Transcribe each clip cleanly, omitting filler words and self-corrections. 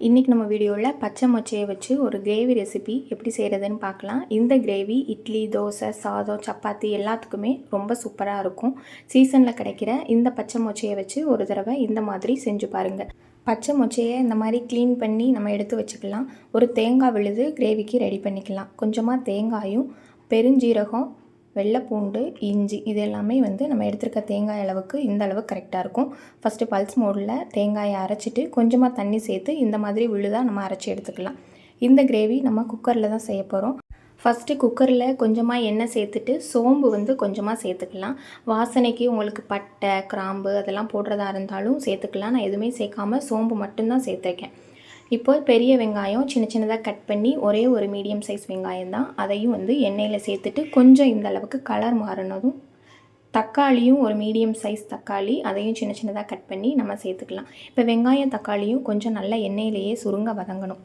இன்றைக்கி நம்ம வீடியோவில் பச்சை மொச்சையை வச்சு ஒரு கிரேவி ரெசிபி எப்படி செய்கிறதுன்னு பார்க்கலாம். இந்த கிரேவி இட்லி, தோசை, சாதம், சப்பாத்தி எல்லாத்துக்குமே ரொம்ப சூப்பராக இருக்கும். சீசனில் கிடைக்கிற இந்த பச்சை மொச்சையை வச்சு ஒரு தடவை இந்த மாதிரி செஞ்சு பாருங்கள். பச்சை மொச்சையை இந்த மாதிரி க்ளீன் பண்ணி நம்ம எடுத்து வச்சுக்கலாம். ஒரு தேங்காய் விழுது கிரேவிக்கு ரெடி பண்ணிக்கலாம். கொஞ்சமாக தேங்காயும் பெருஞ்சீரகம், வெள்ளைப்பூண்டு, இஞ்சி இது எல்லாமே நம்ம எடுத்துருக்க தேங்காய் அளவுக்கு இந்த அளவு கரெக்டாக இருக்கும். ஃபஸ்ட்டு பல்ஸ் மோடில் தேங்காயை அரைச்சிட்டு கொஞ்சமாக தண்ணி சேர்த்து இந்த மாதிரி விழுதாக நம்ம அரைச்சி எடுத்துக்கலாம். இந்த கிரேவி நம்ம குக்கரில் தான் செய்ய போகிறோம். ஃபஸ்ட்டு குக்கரில் கொஞ்சமாக எண்ணெய் சேர்த்துட்டு சோம்பு கொஞ்சமாக சேர்த்துக்கலாம். வாசனைக்கு உங்களுக்கு பட்டை, கிராம்பு அதெல்லாம் போடுறதா இருந்தாலும் சேர்த்துக்கலாம். நான் எதுவுமே சேர்க்காமல் சோம்பு மட்டும்தான் சேர்த்துருக்கேன். இப்போ பெரிய வெங்காயம் சின்ன சின்னதாக கட் பண்ணி ஒரே ஒரு மீடியம் சைஸ் வெங்காயம் தான், அதையும் எண்ணெயில் சேர்த்துட்டு கொஞ்சம் இந்த அளவுக்கு கலர் மாறினதும் தக்காளியும் ஒரு மீடியம் சைஸ் தக்காளி அதையும் சின்ன சின்னதாக கட் பண்ணி நம்ம சேர்த்துக்கலாம். இப்போ வெங்காயம் தக்காளியும் கொஞ்சம் நல்லா எண்ணெயிலேயே சுருங்க வதங்கணும்.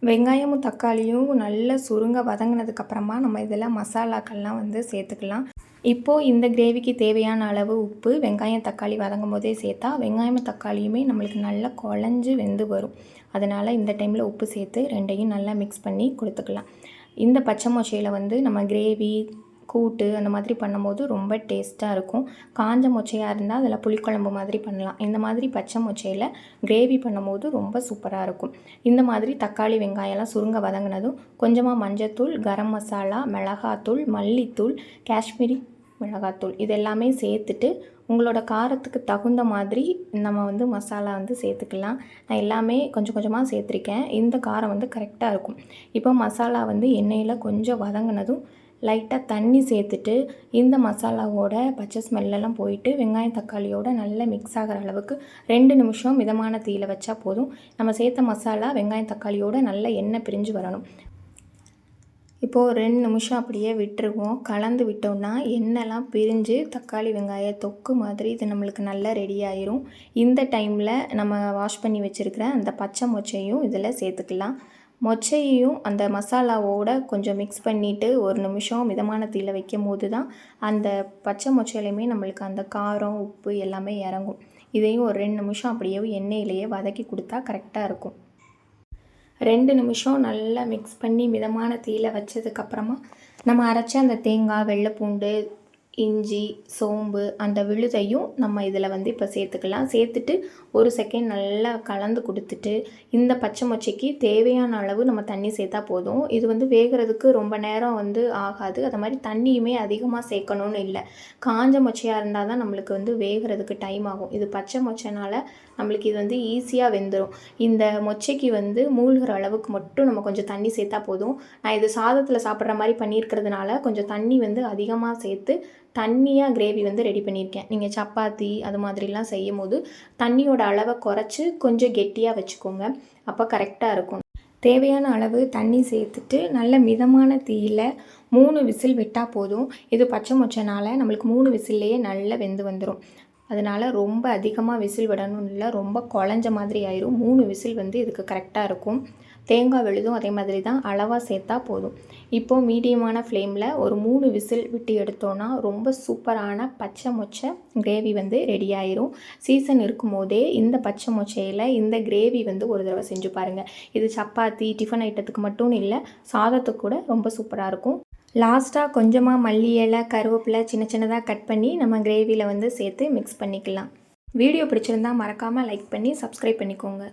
வெங்காயமும் தக்காளியும் நல்லா சுருங்க வதங்கினதுக்கப்புறமா நம்ம இதில் மசாலாக்கள்லாம் சேர்த்துக்கலாம். இப்போது இந்த கிரேவிக்கு தேவையான அளவு உப்பு வெங்காயம் தக்காளி வதங்கும் போதே சேர்த்தா வெங்காயம் தக்காளியுமே நம்மளுக்கு நல்லா குழஞ்சி வெந்து வரும். அதனால் இந்த டைமில் உப்பு சேர்த்து ரெண்டையும் நல்லா மிக்ஸ் பண்ணி கொடுத்துக்கலாம். இந்த பச்சை மொச்சையில் நம்ம கிரேவி, கூட்டு அந்த மாதிரி பண்ணும்போது ரொம்ப டேஸ்ட்டாக இருக்கும். காஞ்ச மொச்சையாக இருந்தால் அதில் புளிக்குழம்பு மாதிரி பண்ணலாம். இந்த மாதிரி பச்சை மொச்சையில் கிரேவி பண்ணும்போது ரொம்ப சூப்பராக இருக்கும். இந்த மாதிரி தக்காளி வெங்காயம்லாம் சுருங்க வதங்கினதும் கொஞ்சமாக மஞ்சத்தூள், கரம் மசாலா, மிளகாத்தூள், மல்லித்தூள், காஷ்மீரி மிளகாத்தூள் இது எல்லாமே சேர்த்துட்டு உங்களோட காரத்துக்கு தகுந்த மாதிரி நம்ம மசாலா சேர்த்துக்கலாம். நான் எல்லாமே கொஞ்சம் கொஞ்சமாக சேர்த்துருக்கேன். இந்த காரம் கரெக்டாக இருக்கும். இப்போ மசாலா எண்ணெயில் கொஞ்சம் வதங்கினதும் லைட்டாக தண்ணி சேர்த்துட்டு இந்த மசாலாவோட பச்சை ஸ்மெல்லாம் போயிட்டு வெங்காயம் தக்காளியோட நல்லா மிக்ஸ் ஆகிற அளவுக்கு 2 நிமிஷம் மிதமான தீயில் வச்சா போதும். நம்ம சேர்த்த மசாலா வெங்காயம் தக்காளியோட நல்லா எண்ணெய் பிரிஞ்சு வரணும். இப்போது 2 நிமிஷம் அப்படியே விட்டுருவோம். கலந்து விட்டோம்னா எண்ணெய்லாம் பிரிஞ்சு தக்காளி வெங்காய தொக்கு மாதிரி இது நம்மளுக்கு நல்லா ரெடி ஆயிரும். இந்த டைமில் நம்ம வாஷ் பண்ணி வச்சுருக்கிற அந்த பச்சை மொச்சையும் இதில் சேர்த்துக்கலாம். மொச்சையும் அந்த மசாலாவோட கொஞ்சம் மிக்ஸ் பண்ணிவிட்டு 1 நிமிஷம் மிதமான தீயில் வைக்கும் போது தான் அந்த பச்சை மொச்சையிலையுமே நம்மளுக்கு அந்த காரம், உப்பு எல்லாமே இறங்கும். இதையும் ஒரு 2 நிமிஷம் அப்படியே எண்ணெயிலேயே வதக்கி கொடுத்தா கரெக்டாக இருக்கும். 2 நிமிஷம் நல்லா மிக்ஸ் பண்ணி மிதமான தீயில் வச்சதுக்கப்புறமா நம்ம அரைச்ச அந்த தேங்காய், வெள்ளைப்பூண்டு, இஞ்சி, சோம்பு அந்த விழுதையும் நம்ம இதில் இப்போ சேர்த்துக்கலாம். சேர்த்துட்டு ஒரு செகண்ட் நல்லா கலந்து கொடுத்துட்டு இந்த பச்சை மொச்சைக்கு தேவையான அளவு நம்ம தண்ணி சேர்த்தா போதும். இது வேகிறதுக்கு ரொம்ப நேரம் ஆகாது. அது மாதிரி தண்ணியுமே அதிகமாக சேர்க்கணும்னு இல்லை. காஞ்ச மொச்சையாக இருந்தால் தான் நம்மளுக்கு வேகிறதுக்கு டைம் ஆகும். இது பச்சை மொச்சைனால் நம்மளுக்கு இது ஈஸியாக வெந்துடும். இந்த மொச்சைக்கு மூழ்கிற அளவுக்கு மட்டும் நம்ம கொஞ்சம் தண்ணி சேர்த்தா போதும். நான் இது சாதத்தில் சாப்பிட்ற மாதிரி பண்ணியிருக்கிறதுனால கொஞ்சம் தண்ணி அதிகமாக சேர்த்து தண்ணியாக கிரேவி ரெடி பண்ணியிருக்கேன். நீங்கள் சப்பாத்தி அது மாதிரிலாம் செய்யும் போது தண்ணியோட அளவை குறைச்சி கொஞ்சம் கெட்டியாக வச்சுக்கோங்க. அப்போ கரெக்டாக இருக்கும். தேவையான அளவு தண்ணி சேர்த்துட்டு நல்ல மிதமான தீயில் 3 விசில் விட்டால் போதும். இது பச்சை மொச்சைனால நம்மளுக்கு 3 விசில்லையே நல்லா வெந்து வந்துடும். அதனால் ரொம்ப அதிகமாக விசில் விடணும் இல்லை, ரொம்ப குழஞ்ச மாதிரி ஆயிரும். 3 விசில் இதுக்கு கரெக்டாக இருக்கும். தேங்காய் விழுதும் அதே மாதிரி தான் அளவாக சேர்த்தா போதும். இப்போது மீடியமான ஃப்ளேமில் ஒரு 3 விசில் விட்டு எடுத்தோன்னா ரொம்ப சூப்பரான பச்சை மொச்சை கிரேவி ரெடி ஆயிரும். சீசன் இருக்கும் போதே இந்த பச்சை மொச்சையில் இந்த கிரேவி ஒரு தடவை செஞ்சு பாருங்கள். இது சப்பாத்தி, டிஃபன் ஐட்டத்துக்கு மட்டும் இல்லை, சாதத்துக்கு கூட ரொம்ப சூப்பராக இருக்கும். லாஸ்ட்டாக கொஞ்சமாக மல்லி இலை, கருவேப்பிலை சின்ன சின்னதாக கட் பண்ணி நம்ம கிரேவியில் சேர்த்து மிக்ஸ் பண்ணிக்கலாம். வீடியோ பிடிச்சிருந்தால் மறக்காமல் லைக் பண்ணி சப்ஸ்கிரைப் பண்ணிக்கோங்க.